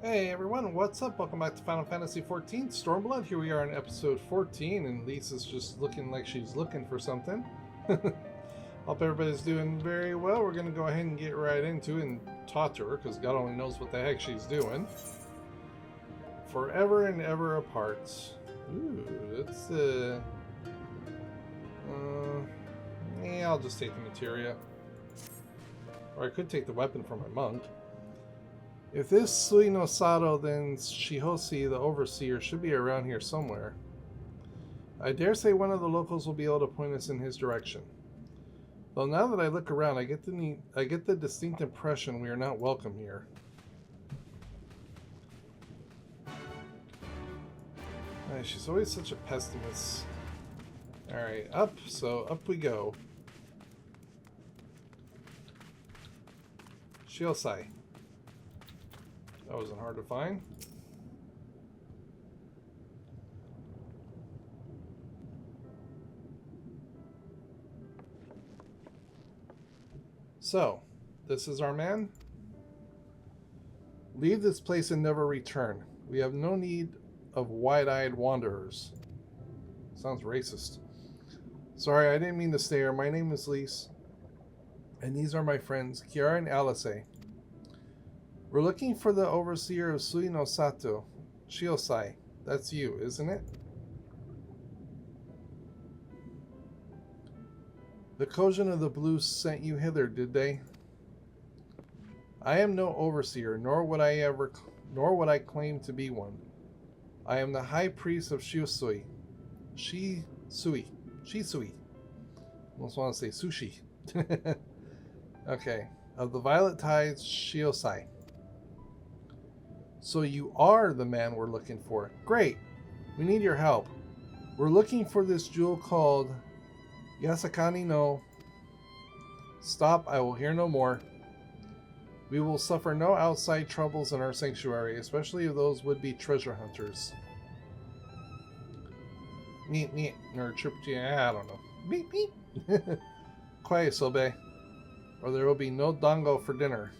Hey everyone, what's up? Welcome back to Final Fantasy XIV Stormblood. Here we are in episode 14, and Lisa's just looking like she's looking for something. Hope everybody's doing very well. We're going to go ahead and get right into it and talk to her, because God only knows what the heck she's doing. Forever and ever apart. Ooh, that's, yeah, I'll just take the materia. Or I could take the weapon from my monk. If this Sui no Sato, then Shihoshi, the overseer, should be around here somewhere. I dare say one of the locals will be able to point us in his direction. Though now that I look around, I get the distinct impression we are not welcome here. She's always such a pessimist. Alright, up, so up we go. Shiosai. That wasn't hard to find. So, this is our man. Leave this place and never return. We have no need of wide-eyed wanderers. Sounds racist. Sorry, I didn't mean to stare. My name is Lise, and these are my friends, Kiara and Alice. We're looking for the overseer of Sui no Sato, Shiosai. That's you, isn't it? The Kojin of the Blue sent you hither, did they? I am no overseer, nor would I claim to be one. I am the high priest of Shisui. Shisui. Almost want to say sushi. Okay. Of the Violet Tides, Shiosai. So you are the man we're looking for. Great. We need your help. We're looking for this jewel called Yasakani no... Stop, I will hear no more. We will suffer no outside troubles in our sanctuary, especially if those would-be treasure hunters. Meet, or chirp, I don't know. Meet. Quiet, Sobe, or there will be no dango for dinner.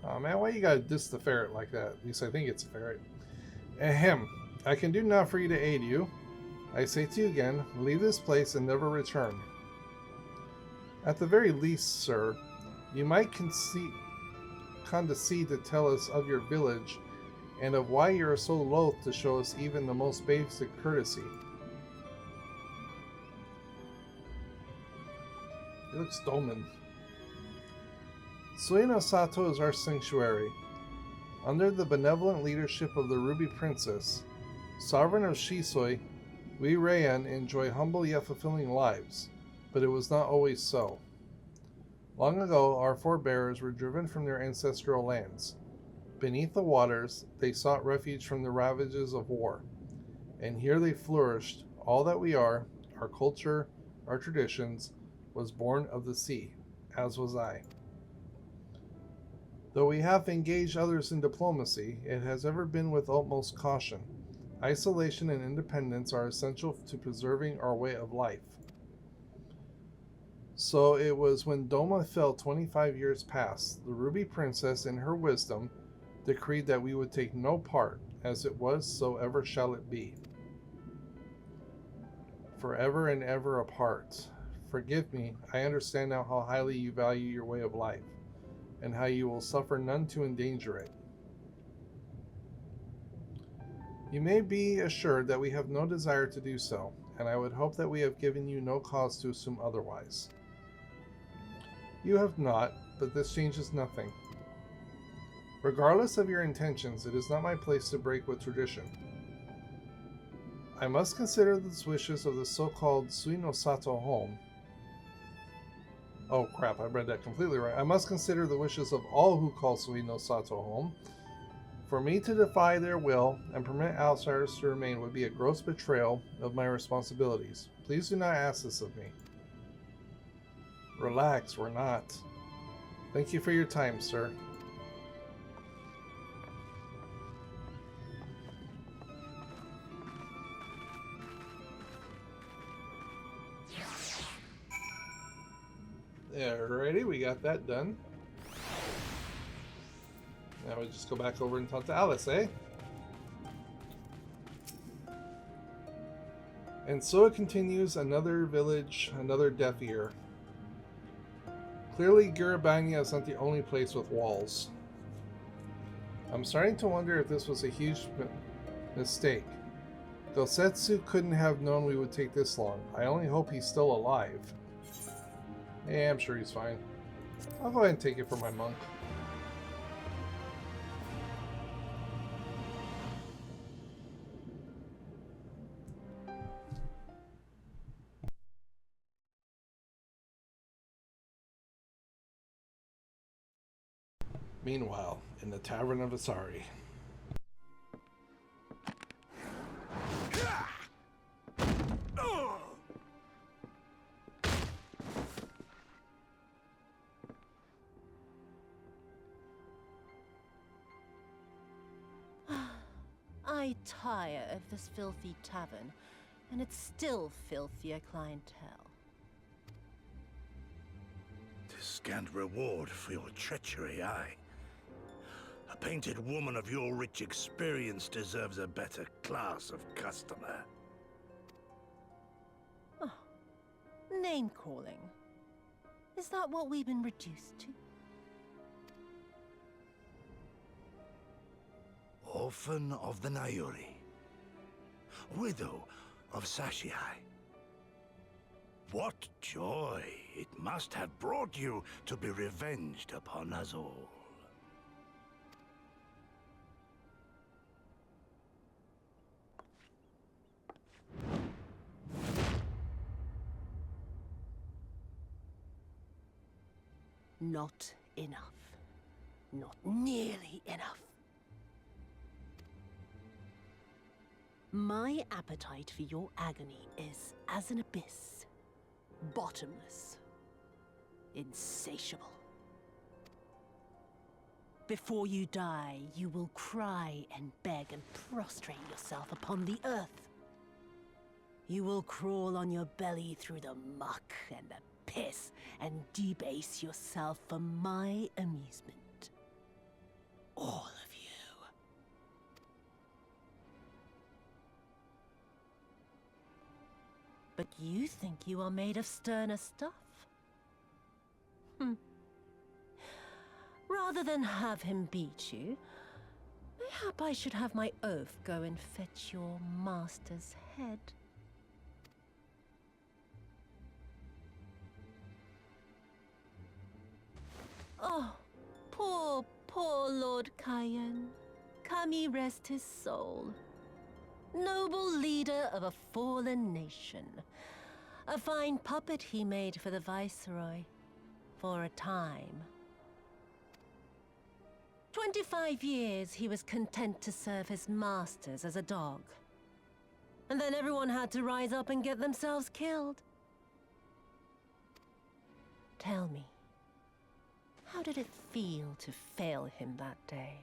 Oh man, why you gotta diss the ferret like that? At least I think it's a ferret. Ahem. I can do naught for you to aid you. I say to you again, leave this place and never return. At the very least, sir, you might condescend to tell us of your village and of why you are so loath to show us even the most basic courtesy. He looks dolman. Sui no Sato is our sanctuary. Under the benevolent leadership of the Ruby Princess, sovereign of Shisui, we Reian enjoy humble yet fulfilling lives, but it was not always so. Long ago, our forebears were driven from their ancestral lands. Beneath the waters, they sought refuge from the ravages of war, and here they flourished. All that we are, our culture, our traditions, was born of the sea, as was I. Though we have engaged others in diplomacy, it has ever been with utmost caution. Isolation and independence are essential to preserving our way of life. So it was when Doma fell 25 years past, the Ruby Princess, in her wisdom, decreed that we would take no part. As it was, so ever shall it be. Forever and ever apart. Forgive me, I understand now how highly you value your way of life, and how you will suffer none to endanger it. You may be assured that we have no desire to do so, and I would hope that we have given you no cause to assume otherwise. You have not, but this changes nothing. Regardless of your intentions, it is not my place to break with tradition. I must consider the wishes of the so-called Sui no Sato home. Oh crap, I read that completely right. I must consider the wishes of all who call Sui no Sato home. For me to defy their will and permit outsiders to remain would be a gross betrayal of my responsibilities. Please do not ask this of me. Relax, we're not. Thank you for your time, sir. Alrighty, we got that done. Now we just go back over and talk to Alice, eh? And so it continues, another village, another deaf ear. Clearly, Garabania is not the only place with walls. I'm starting to wonder if this was a huge mistake. Dosetsu couldn't have known we would take this long. I only hope he's still alive. Yeah, I'm sure he's fine. I'll go ahead and take it for my monk. Meanwhile, in the Tavern of Asari. I tire of this filthy tavern, and its still filthier clientele. 'Tis scant reward for your treachery, aye. A painted woman of your rich experience deserves a better class of customer. Oh, name-calling. Is that what we've been reduced to? Orphan of the Nayuri. Widow of Sashihai. What joy it must have brought you to be revenged upon us all. Not enough. Not nearly enough. My appetite for your agony is as an abyss. Bottomless. Insatiable. Before you die, you will cry and beg and prostrate yourself upon the earth. You will crawl on your belly through the muck and the piss and debase yourself for my amusement. All of you. But you think you are made of sterner stuff? Rather than have him beat you, mayhap I should have my oaf go and fetch your master's head. Oh, poor Lord Kayan. Kami rest his soul. Noble leader of a fallen nation. A fine puppet he made for the Viceroy. For a time. 25 years he was content to serve his masters as a dog. And then everyone had to rise up and get themselves killed. Tell me, how did it feel to fail him that day?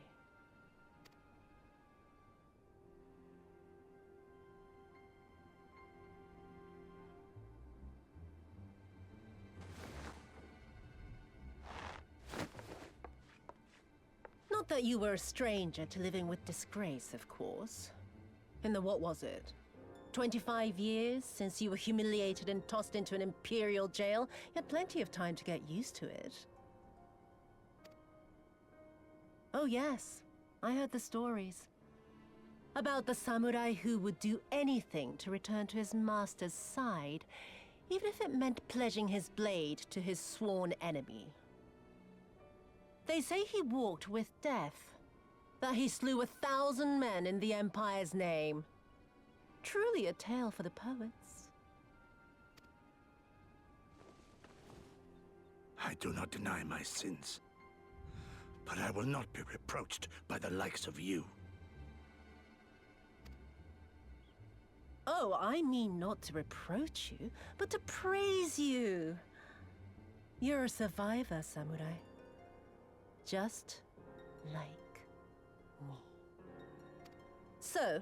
Not that you were a stranger to living with disgrace, of course. In the what was it? 25 years since you were humiliated and tossed into an imperial jail? You had plenty of time to get used to it. Oh yes, I heard the stories. About the samurai who would do anything to return to his master's side, even if it meant pledging his blade to his sworn enemy. They say he walked with death, that he slew 1,000 men in the Empire's name. Truly a tale for the poets. I do not deny my sins, but I will not be reproached by the likes of you. Oh, I mean not to reproach you, but to praise you. You're a survivor, samurai. Just like me. So,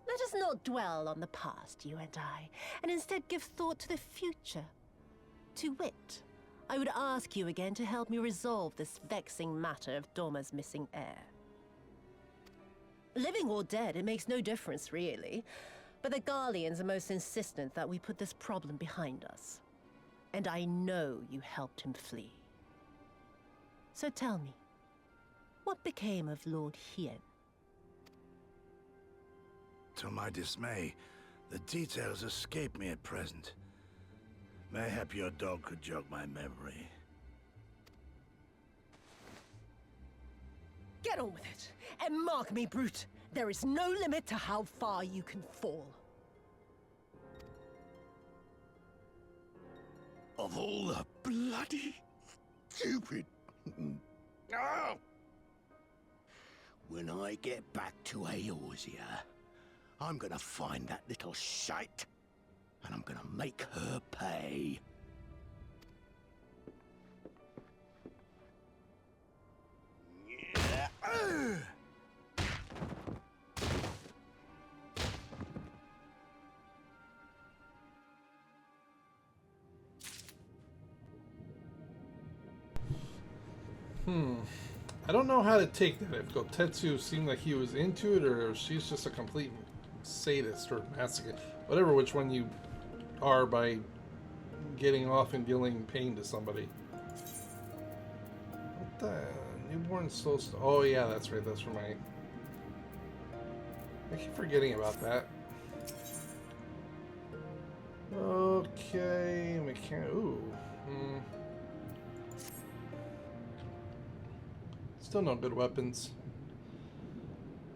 let us not dwell on the past, you and I, and instead give thought to the future. To wit, I would ask you again to help me resolve this vexing matter of Dorma's missing heir. Living or dead, it makes no difference, really. But the Garleans are most insistent that we put this problem behind us. And I know you helped him flee. So tell me, what became of Lord Hien? To my dismay, the details escape me at present. Mayhap your dog could jog my memory. Get on with it, and mark me, brute. There is no limit to how far you can fall. Of all the bloody stupid... Oh! When I get back to Eorzea, I'm gonna find that little shite, and I'm gonna make her pay. I don't know how to take that. If Gotetsu seemed like he was into it, or if she's just a complete sadist or masochist. Whatever which one you are by getting off and dealing pain to somebody. What the... Newborn soul... Oh yeah, that's right. That's for my... I keep forgetting about that. Okay... Ooh. Still no good weapons.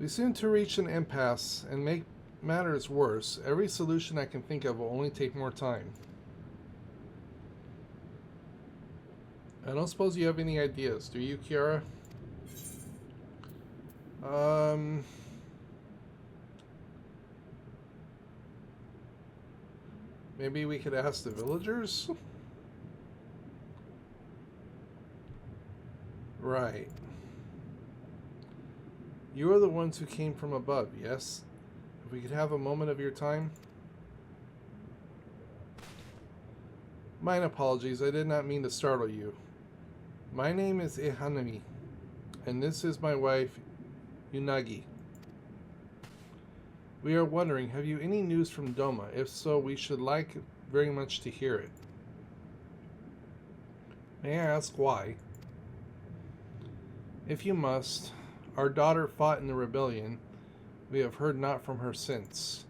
We seem to reach an impasse, and make matters worse, every solution I can think of will only take more time. I don't suppose you have any ideas, do you, Kiara? Maybe we could ask the villagers? Right. You are the ones who came from above, yes? If we could have a moment of your time? Mine apologies, I did not mean to startle you. My name is Ihanami, and this is my wife, Unagi. We are wondering, have you any news from Doma? If so, we should like very much to hear it. May I ask why? If you must, our daughter fought in the rebellion. We have heard not from her since.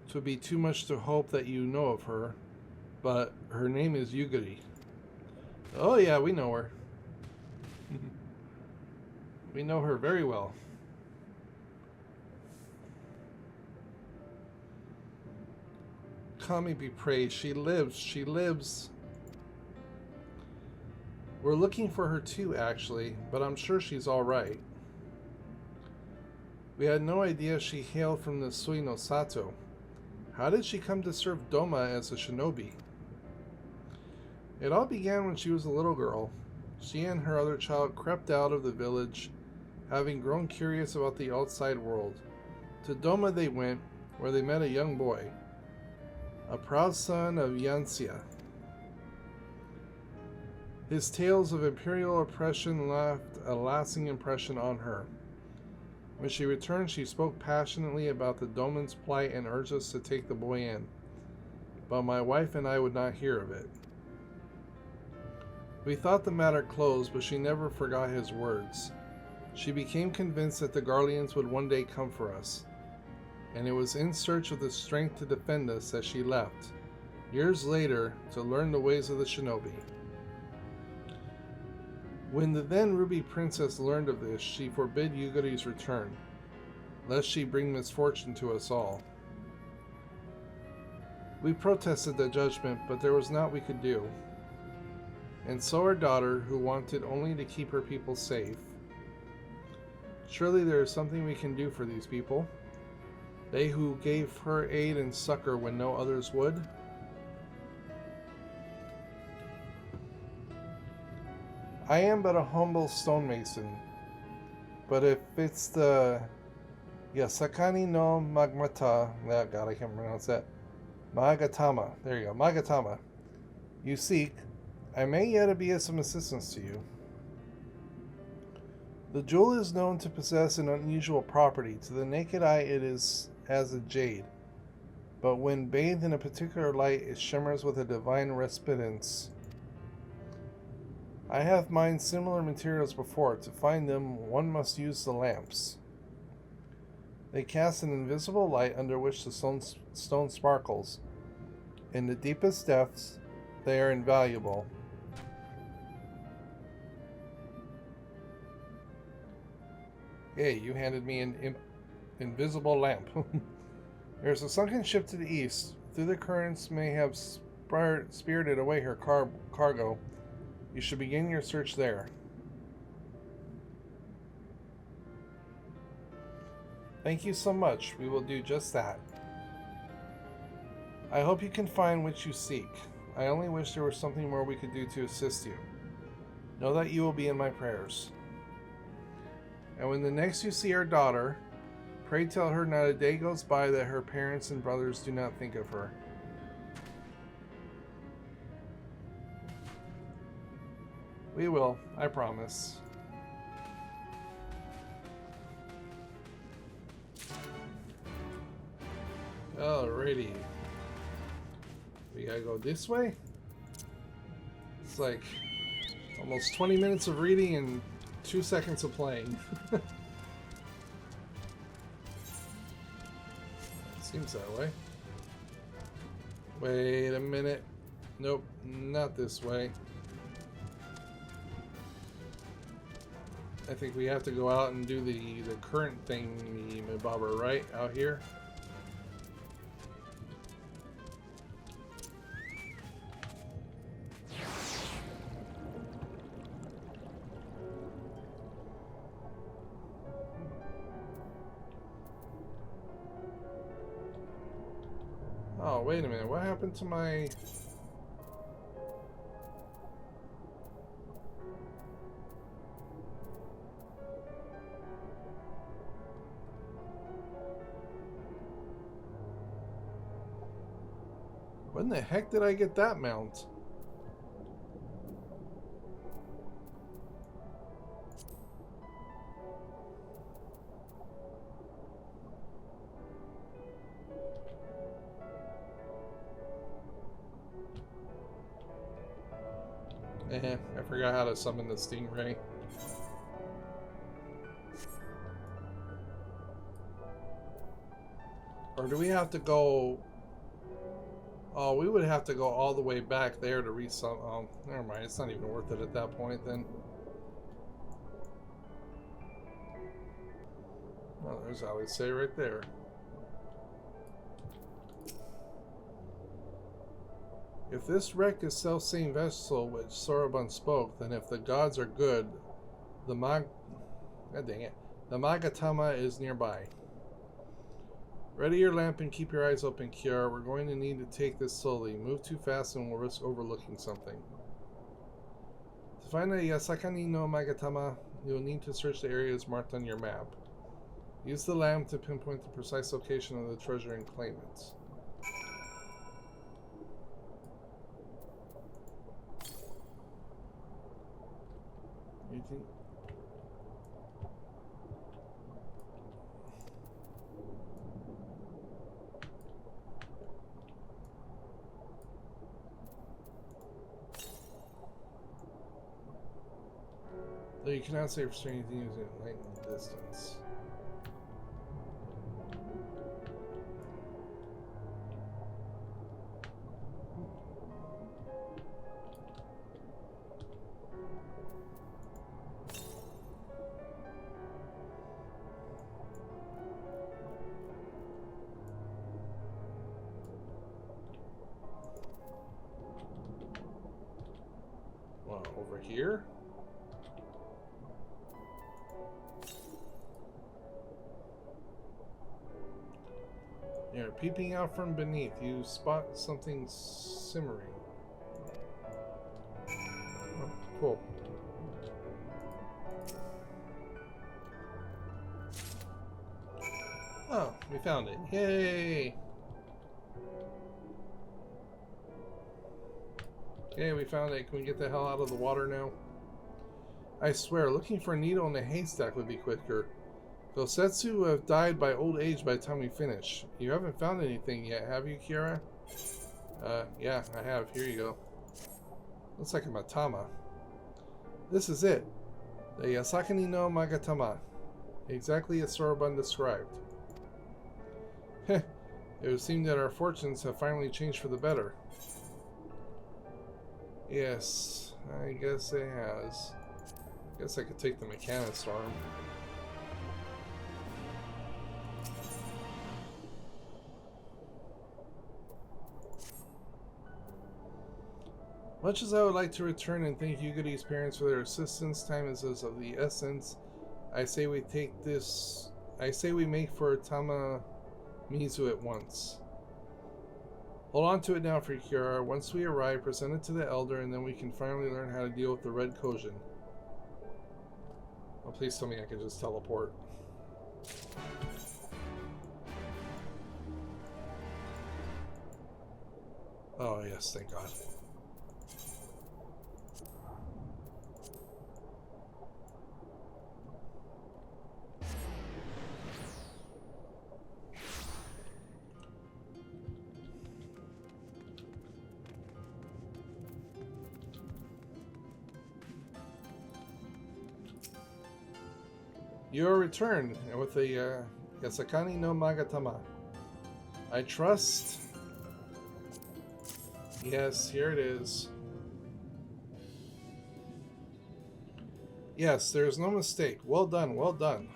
'Twould be too much to hope that you know of her, but her name is Yugiri. Oh yeah, we know her. We know her very well. Kami be praised. She lives. She lives. We're looking for her too, actually, but I'm sure she's alright. We had no idea she hailed from the Sui no Sato. How did she come to serve Doma as a shinobi? It all began when she was a little girl. She and her other child crept out of the village, having grown curious about the outside world. To Doma they went, where they met a young boy, a proud son of Yanxia. His tales of imperial oppression left a lasting impression on her. When she returned, she spoke passionately about the Doman's plight and urged us to take the boy in. But my wife and I would not hear of it. We thought the matter closed, but she never forgot his words. She became convinced that the Garleans would one day come for us, and it was in search of the strength to defend us that she left, years later, to learn the ways of the shinobi. When the then Ruby Princess learned of this, she forbid Yugiri's return, lest she bring misfortune to us all. We protested the judgment, but there was naught we could do. And so our daughter, who wanted only to keep her people safe. Surely there is something we can do for these people, they who gave her aid and succor when no others would. I am but a humble stonemason, but if it's the Yasakani no Magmata, oh God, I can't pronounce that, Magatama, there you go, Magatama, you seek, I may yet be of some assistance to you. The jewel is known to possess an unusual property. To the naked eye, it is as a jade, but when bathed in a particular light, it shimmers with a divine resplendence. I have mined similar materials before. To find them, one must use the lamps. They cast an invisible light under which the stone sparkles. In the deepest depths, they are invaluable. Hey, you handed me an invisible lamp. There's a sunken ship to the east. Through the currents may have spirited away her cargo. You should begin your search there. Thank you so much. We will do just that. I hope you can find what you seek. I only wish there was something more we could do to assist you. Know that you will be in my prayers. And when the next you see our daughter, pray tell her not a day goes by that her parents and brothers do not think of her. We will, I promise. Alrighty. We gotta go this way? It's like almost 20 minutes of reading and 2 seconds of playing. Seems that way. Wait a minute. Nope, not this way. I think we have to go out and do the current thing, Bobber, right? Out here? Oh, wait a minute. What happened to my... When the heck did I get that mount? I forgot how to summon the stingray. Or do we have to go... Oh, we would have to go all the way back there to resummon... Oh, never mind. It's not even worth it at that point, then. Oh, there's Alice right there. If this wreck is self-same vessel which Sorobun spoke, then if the gods are good, the God dang it, the Magatama is nearby. Ready your lamp and keep your eyes open, Kiara. We're going to need to take this slowly. Move too fast and we'll risk overlooking something. To find the Yasakani no Magatama, you'll need to search the areas marked on your map. Use the lamp to pinpoint the precise location of the treasure and claim it. You think... Though you cannot say for certain anything using light in the distance. Wow, over here? You're peeping out from beneath. You spot something simmering. Oh, cool. Oh, we found it. Yay! Okay, we found it. Can we get the hell out of the water now? I swear, looking for a needle in a haystack would be quicker. Gosetsu will have died by old age by the time we finish. You haven't found anything yet, have you, Kira? Yeah, I have. Here you go. Looks like a matama. This is it. The Yasakani no Magatama. Exactly as Soroban described. Heh. It would seem that our fortunes have finally changed for the better. Yes, I guess it has. Guess I could take the Mechanic Storm. Much as I would like to return and thank Yuguri's parents for their assistance, time is of the essence. I say we make for Tama Mizu at once. Hold on to it now for Kira. Once we arrive, present it to the elder, and then we can finally learn how to deal with the Red Kojin. Oh, please tell me I can just teleport. Oh, yes, thank God. You are returned with the Yasakani no Magatama. I trust. Yes, here it is. Yes, there is no mistake. Well done, well done.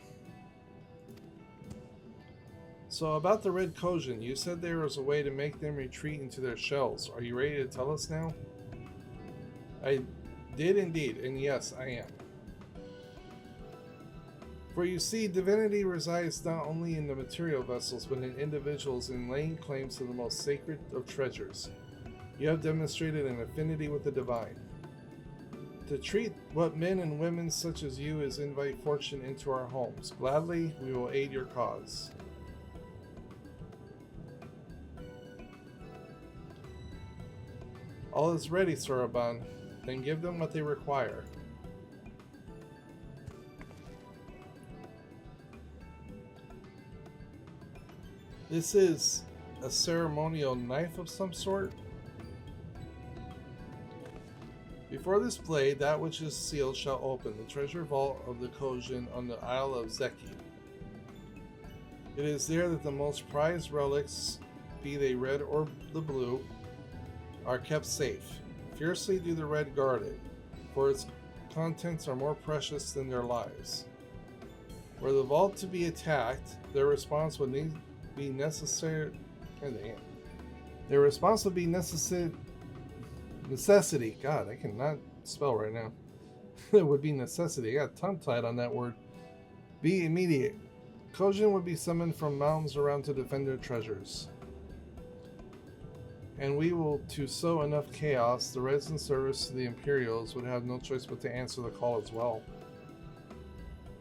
So about the Red Kojin, you said there was a way to make them retreat into their shells. Are you ready to tell us now? I did indeed, and yes, I am. For you see, divinity resides not only in the material vessels, but in individuals in laying claims to the most sacred of treasures. You have demonstrated an affinity with the divine. To treat what men and women such as you is invite fortune into our homes. Gladly, we will aid your cause. All is ready, Soroban. Then give them what they require. This is a ceremonial knife of some sort. Before this blade, that which is sealed shall open, the treasure vault of the Kojin on the Isle of Zeki. It is there that the most prized relics, be they red or the blue, are kept safe. Fiercely do the red guard it, for its contents are more precious than their lives. Were the vault to be attacked, their response would be necessary. Their response would be necessity. God, I cannot spell right now. It would be necessity. I got tongue-tied on that word. Be immediate. Kojin would be summoned from mountains around to defend their treasures. And we will to sow enough chaos, the Reds in service to the Imperials would have no choice but to answer the call as well.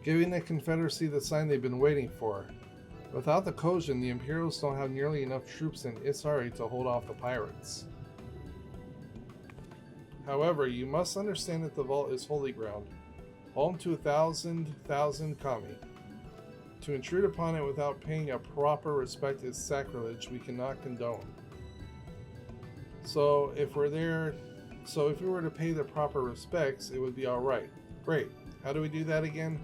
Giving the Confederacy the sign they've been waiting for. Without the Kojin, the Imperials don't have nearly enough troops in Isari to hold off the pirates. However, you must understand that the vault is holy ground, home to 1,000 kami. To intrude upon it without paying a proper respect is sacrilege we cannot condone. So if we were to pay the proper respects, it would be alright. Great. How do we do that again?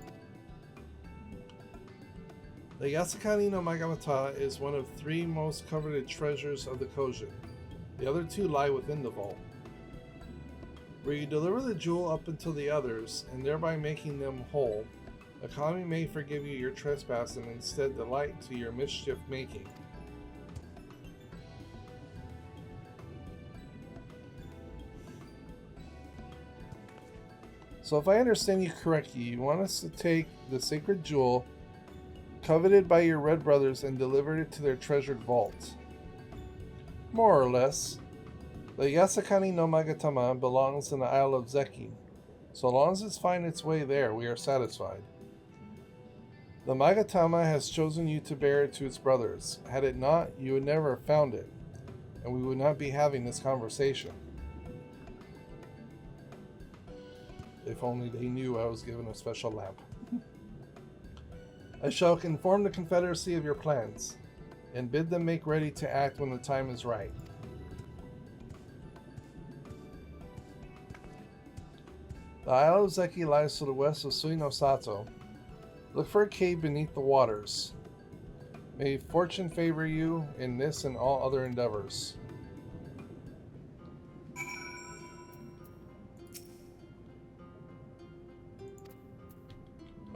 The Yasakani no Magamata is one of 3 most coveted treasures of the Kojin. The other 2 lie within the vault. Where you deliver the jewel up until the others, and thereby making them whole, a kami may forgive you your trespass and instead delight to your mischief making. So if I understand you correctly, you want us to take the sacred jewel coveted by your red brothers and deliver it to their treasured vault. More or less. The Yasakani no Magatama belongs in the Isle of Zeki. So long as it's finds its way there, we are satisfied. The Magatama has chosen you to bear it to its brothers. Had it not, you would never have found it, and we would not be having this conversation. If If only they knew I was given a special lamp. I shall inform the Confederacy of your plans, and bid them make ready to act when the time is right. The Isle of Zeki lies to the west of Suinosato. Look for a cave beneath the waters. May fortune favor you in this and all other endeavors.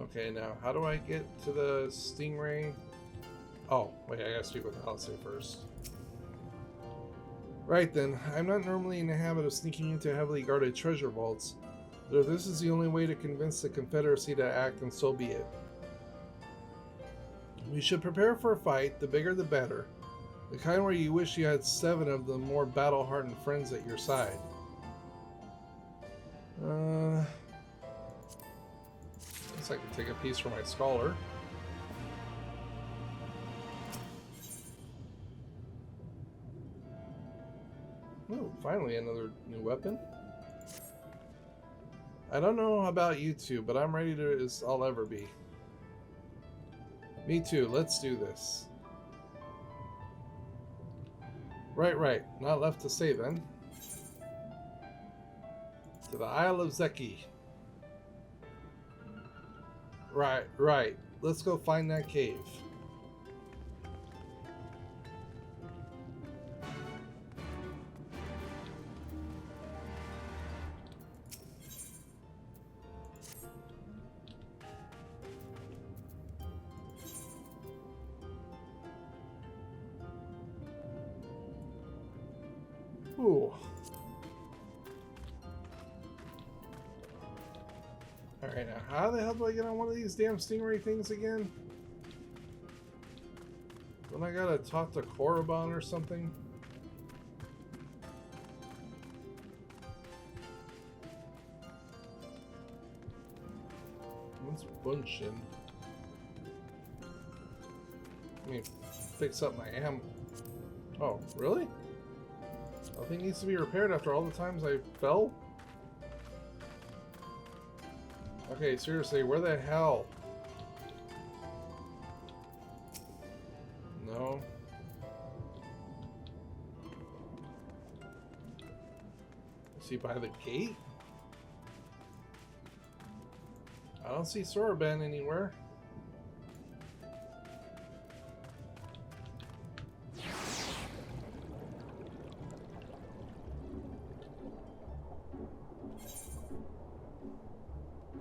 Okay, now how do I get to the stingray? Oh, wait, I gotta speak with Alice first. Right then, I'm not normally in the habit of sneaking into heavily guarded treasure vaults, but if this is the only way to convince the Confederacy to act, then so be it. We should prepare for a fight, the bigger the better. The kind where you wish you had 7 of the more battle-hardened friends at your side. Guess I can take a piece from my scholar. Oh, finally another new weapon. I don't know about you two, but I'm ready to as I'll ever be. Me too, let's do this. Right. Not left to say then. To the Isle of Zeki. Right. Let's go find that cave. Ooh. Alright, now how the hell do I get on one of these damn stingray things again? Don't I gotta talk to Korriban or something? What's Bunshin? Let me fix up my ammo. Oh, really? Nothing needs to be repaired after all the times I fell? Okay, seriously, where the hell? No. Is he by the gate? I don't see Soraben anywhere.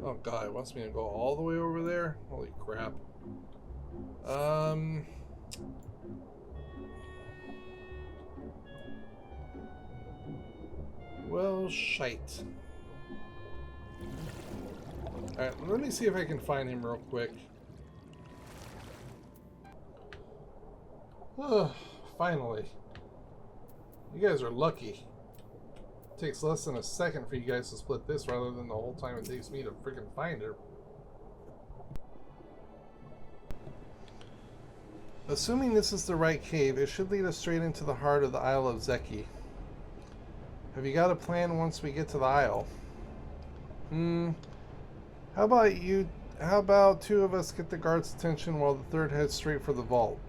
Oh god, it wants me to go all the way over there? Holy crap. Well, shite. Alright, let me see if I can find him real quick. Finally. You guys are lucky. It takes less than a second for you guys to split this rather than the whole time it takes me to freaking find her. Assuming this is the right cave, it should lead us straight into the heart of the Isle of Zeki. Have you got a plan once we get to the Isle? How about 2 of us get the guard's attention while the 3rd heads straight for the vault?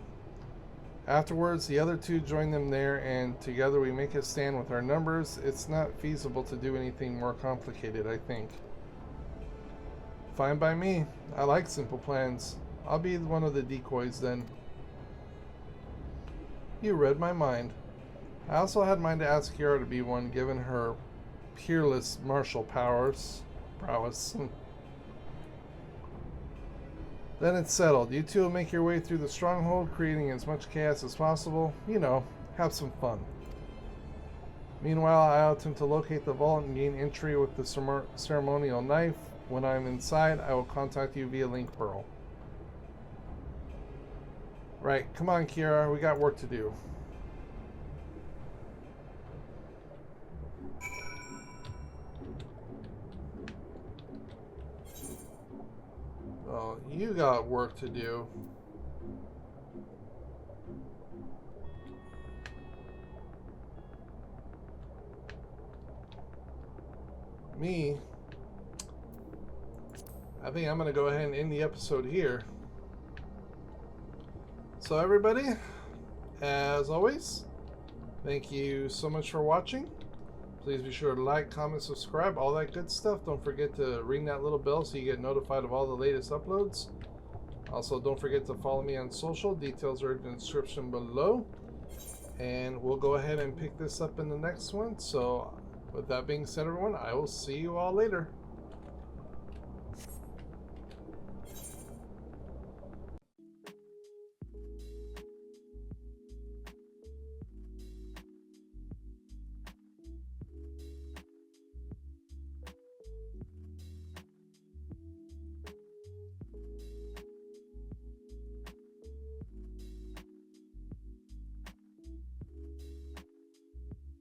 Afterwards, the other 2 join them there, and together we make a stand with our numbers. It's not feasible to do anything more complicated, I think. Fine by me. I like simple plans. I'll be one of the decoys then. You read my mind. I also had mind to ask Kiara to be one, given her peerless martial prowess. Then it's settled. You 2 will make your way through the stronghold, creating as much chaos as possible. You know, have some fun. Meanwhile, I attempt to locate the vault and gain entry with the ceremonial knife. When I'm inside, I will contact you via link pearl. Right, come on, Kiara, we got work to do. Oh, you got work to do. Me? I think I'm going to go ahead and end the episode here. So everybody, as always, thank you so much for watching. Please be sure to like, comment, subscribe, all that good stuff. Don't forget to ring that little bell so you get notified of all the latest uploads. Also, don't forget to follow me on social. Details are in the description below. And we'll go ahead and pick this up in the next one. So with that being said, everyone, I will see you all later.